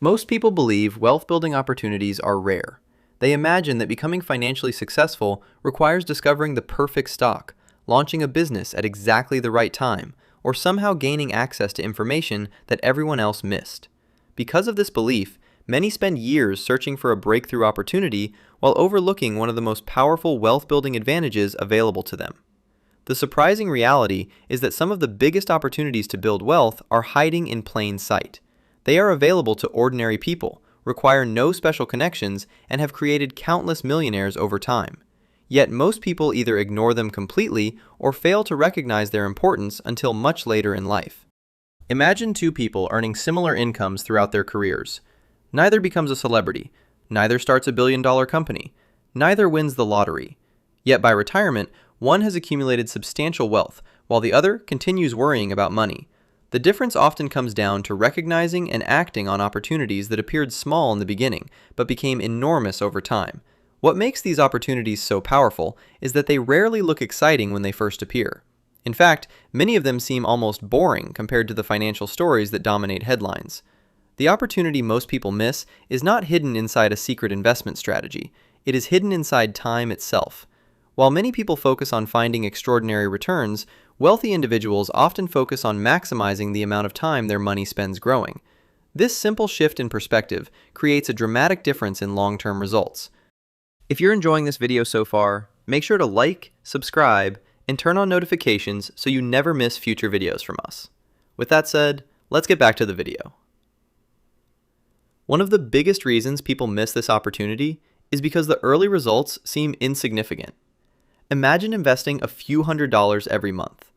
Most people believe wealth-building opportunities are rare. They imagine that becoming financially successful requires discovering the perfect stock, launching a business at exactly the right time, or somehow gaining access to information that everyone else missed. Because of this belief, many spend years searching for a breakthrough opportunity while overlooking one of the most powerful wealth-building advantages available to them. The surprising reality is that some of the biggest opportunities to build wealth are hiding in plain sight. They are available to ordinary people, require no special connections, and have created countless millionaires over time. Yet most people either ignore them completely or fail to recognize their importance until much later in life. Imagine two people earning similar incomes throughout their careers. Neither becomes a celebrity, neither starts a billion-dollar company, neither wins the lottery. Yet by retirement, one has accumulated substantial wealth, while the other continues worrying about money. The difference often comes down to recognizing and acting on opportunities that appeared small in the beginning, but became enormous over time. What makes these opportunities so powerful is that they rarely look exciting when they first appear. In fact, many of them seem almost boring compared to the financial stories that dominate headlines. The opportunity most people miss is not hidden inside a secret investment strategy. It is hidden inside time itself. While many people focus on finding extraordinary returns, wealthy individuals often focus on maximizing the amount of time their money spends growing. This simple shift in perspective creates a dramatic difference in long-term results. If you're enjoying this video so far, make sure to like, subscribe, and turn on notifications so you never miss future videos from us. With that said, let's get back to the video. One of the biggest reasons people miss this opportunity is because the early results seem insignificant. Imagine investing a few $100s every month.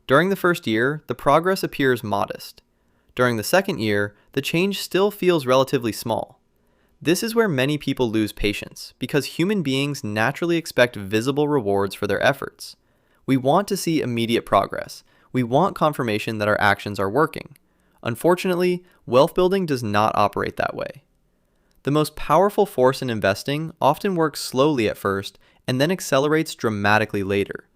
During the first year, the progress appears modest. During the second year, the change still feels relatively small. This is where many people lose patience, because human beings naturally expect visible rewards for their efforts. We want to see immediate progress. We want confirmation that our actions are working. Unfortunately, wealth building does not operate that way. The most powerful force in investing often works slowly at first and then accelerates dramatically later.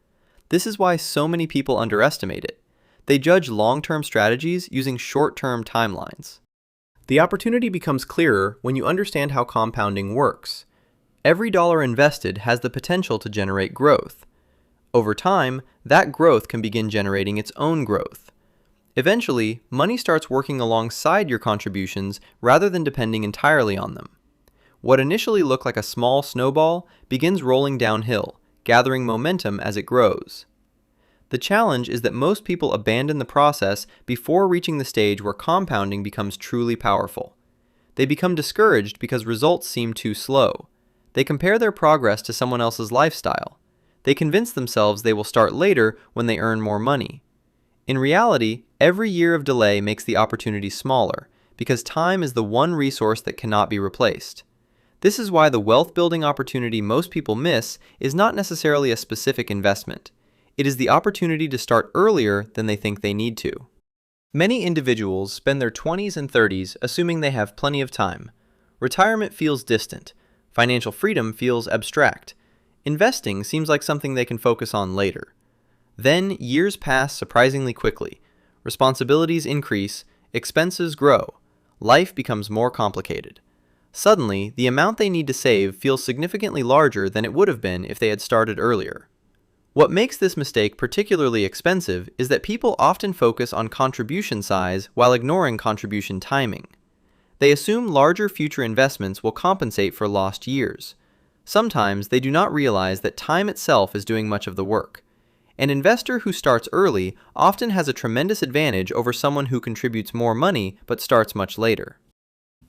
This is why so many people underestimate it. They judge long-term strategies using short-term timelines. The opportunity becomes clearer when you understand how compounding works. Every dollar invested has the potential to generate growth. Over time, that growth can begin generating its own growth. Eventually, money starts working alongside your contributions rather than depending entirely on them. What initially looked like a small snowball begins rolling downhill, gathering momentum as it grows. The challenge is that most people abandon the process before reaching the stage where compounding becomes truly powerful. They become discouraged because results seem too slow. They compare their progress to someone else's lifestyle. They convince themselves they will start later when they earn more money. In reality, every year of delay makes the opportunity smaller, because time is the one resource that cannot be replaced. This is why the wealth-building opportunity most people miss is not necessarily a specific investment. It is the opportunity to start earlier than they think they need to. Many individuals spend their 20s and 30s assuming they have plenty of time. Retirement feels distant. Financial freedom feels abstract. Investing seems like something they can focus on later. Then years pass surprisingly quickly. Responsibilities increase, expenses grow. Life becomes more complicated. Suddenly, the amount they need to save feels significantly larger than it would have been if they had started earlier. What makes this mistake particularly expensive is that people often focus on contribution size while ignoring contribution timing. They assume larger future investments will compensate for lost years. Sometimes they do not realize that time itself is doing much of the work. An investor who starts early often has a tremendous advantage over someone who contributes more money but starts much later.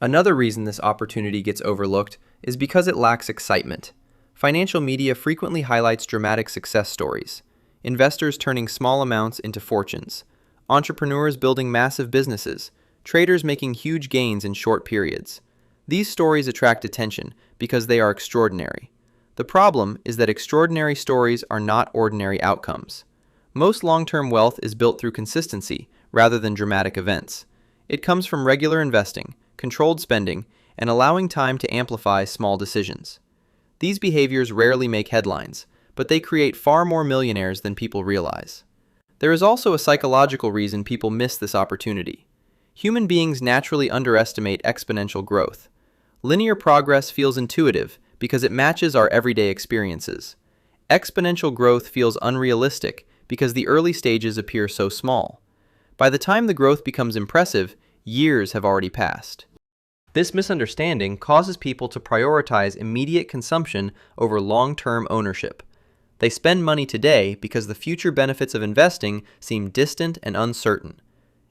Another reason this opportunity gets overlooked is because it lacks excitement. Financial media frequently highlights dramatic success stories, investors turning small amounts into fortunes, entrepreneurs building massive businesses, traders making huge gains in short periods. These stories attract attention because they are extraordinary. The problem is that extraordinary stories are not ordinary outcomes. Most long-term wealth is built through consistency rather than dramatic events. It comes from regular investing, controlled spending, and allowing time to amplify small decisions. These behaviors rarely make headlines, but they create far more millionaires than people realize. There is also a psychological reason people miss this opportunity. Human beings naturally underestimate exponential growth. Linear progress feels intuitive because it matches our everyday experiences. Exponential growth feels unrealistic because the early stages appear so small. By the time the growth becomes impressive, years have already passed. This misunderstanding causes people to prioritize immediate consumption over long-term ownership. They spend money today because the future benefits of investing seem distant and uncertain.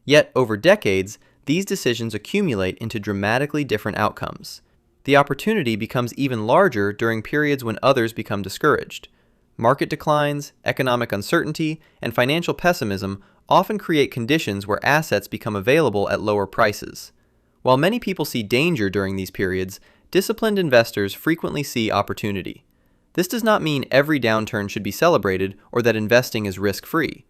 Yet, over decades, these decisions accumulate into dramatically different outcomes. The opportunity becomes even larger during periods when others become discouraged. Market declines, economic uncertainty, and financial pessimism often create conditions where assets become available at lower prices. While many people see danger during these periods, disciplined investors frequently see opportunity. This does not mean every downturn should be celebrated or that investing is risk-free.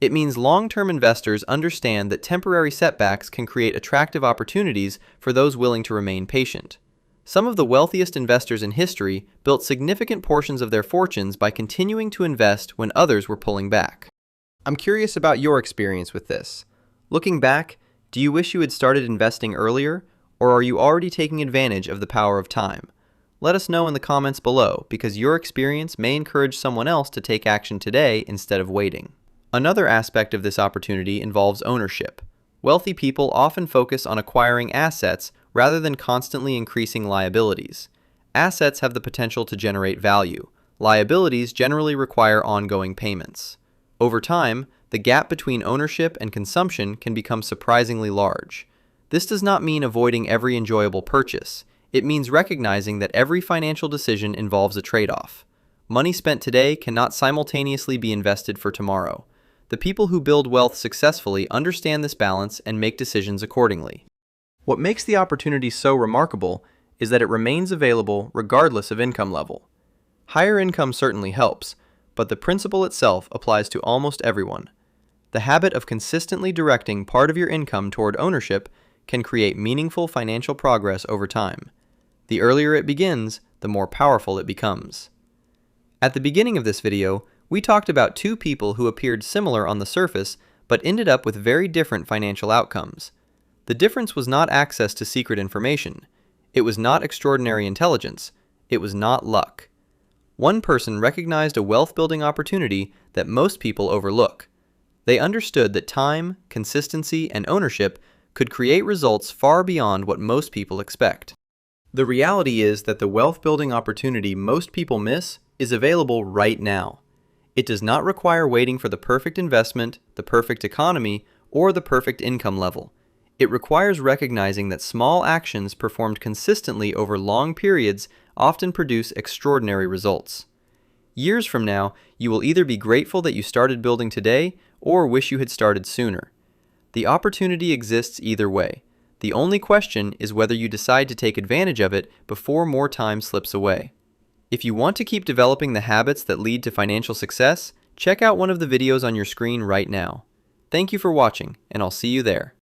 It means long-term investors understand that temporary setbacks can create attractive opportunities for those willing to remain patient. Some of the wealthiest investors in history built significant portions of their fortunes by continuing to invest when others were pulling back. I'm curious about your experience with this. Looking back, do you wish you had started investing earlier, or are you already taking advantage of the power of time? Let us know in the comments below, because your experience may encourage someone else to take action today instead of waiting. Another aspect of this opportunity involves ownership. Wealthy people often focus on acquiring assets rather than constantly increasing liabilities. Assets have the potential to generate value. Liabilities generally require ongoing payments. Over time, the gap between ownership and consumption can become surprisingly large. This does not mean avoiding every enjoyable purchase. It means recognizing that every financial decision involves a trade-off. Money spent today cannot simultaneously be invested for tomorrow. The people who build wealth successfully understand this balance and make decisions accordingly. What makes the opportunity so remarkable is that it remains available regardless of income level. Higher income certainly helps, but the principle itself applies to almost everyone. The habit of consistently directing part of your income toward ownership can create meaningful financial progress over time. The earlier it begins, the more powerful it becomes. At the beginning of this video, we talked about two people who appeared similar on the surface but ended up with very different financial outcomes. The difference was not access to secret information. It was not extraordinary intelligence. It was not luck. One person recognized a wealth-building opportunity that most people overlook. They understood that time, consistency, and ownership could create results far beyond what most people expect. The reality is that the wealth-building opportunity most people miss is available right now. It does not require waiting for the perfect investment, the perfect economy, or the perfect income level. It requires recognizing that small actions performed consistently over long periods often produce extraordinary results. Years from now, you will either be grateful that you started building today or wish you had started sooner. The opportunity exists either way. The only question is whether you decide to take advantage of it before more time slips away. If you want to keep developing the habits that lead to financial success, check out one of the videos on your screen right now. Thank you for watching, and I'll see you there.